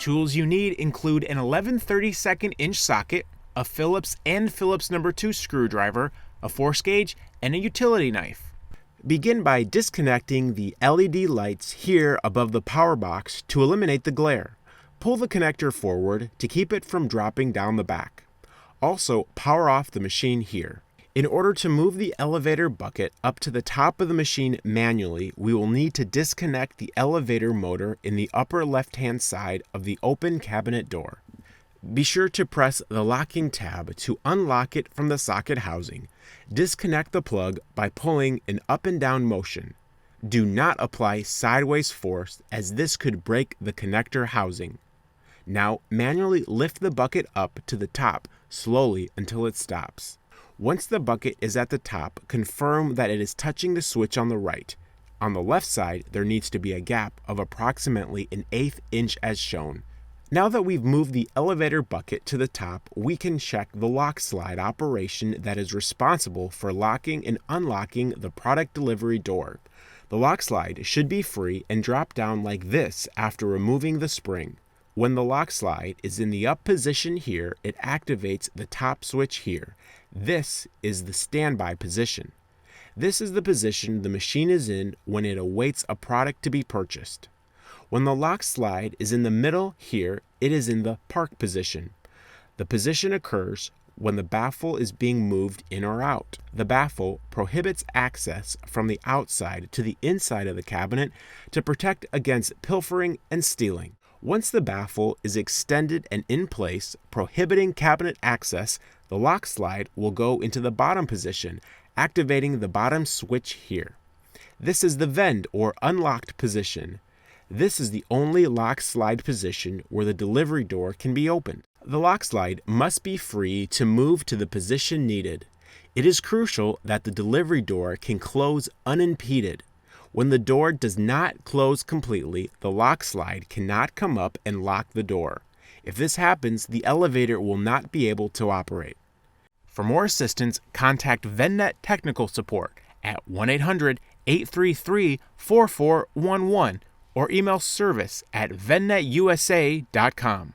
Tools you need include an 11/32 socket, a Phillips and Phillips No. 2 screwdriver, a force gauge, and a utility knife. Begin by disconnecting the LED lights here above the power box to eliminate the glare. Pull the connector forward to keep it from dropping down the back. Also, power off the machine here. In order to move the elevator bucket up to the top of the machine manually, we will need to disconnect the elevator motor in the upper left-hand side of the open cabinet door. Be sure to press the locking tab to unlock it from the socket housing. Disconnect the plug by pulling an up and down motion. Do not apply sideways force, as this could break the connector housing. Now manually lift the bucket up to the top slowly until it stops. Once the bucket is at the top, confirm that it is touching the switch on the right. On the left side, there needs to be a gap of approximately 1/8 inch as shown. Now that we've moved the elevator bucket to the top, we can check the lock slide operation that is responsible for locking and unlocking the product delivery door. The lock slide should be free and drop down like this after removing the spring. When the lock slide is in the up position here, it activates the top switch here. This is the standby position. This is the position the machine is in when it awaits a product to be purchased. When the lock slide is in the middle here, it is in the park position. The position occurs when the baffle is being moved in or out. The baffle prohibits access from the outside to the inside of the cabinet to protect against pilfering and stealing. Once the baffle is extended and in place, prohibiting cabinet access, the lock slide will go into the bottom position, activating the bottom switch here. This is the vend or unlocked position. This is the only lock slide position where the delivery door can be opened. The lock slide must be free to move to the position needed. It is crucial that the delivery door can close unimpeded. When the door does not close completely, the lock slide cannot come up and lock the door. If this happens, the elevator will not be able to operate. For more assistance, contact Vendnet Technical Support at 1-800-833-4411 or email service@vendnetusa.com.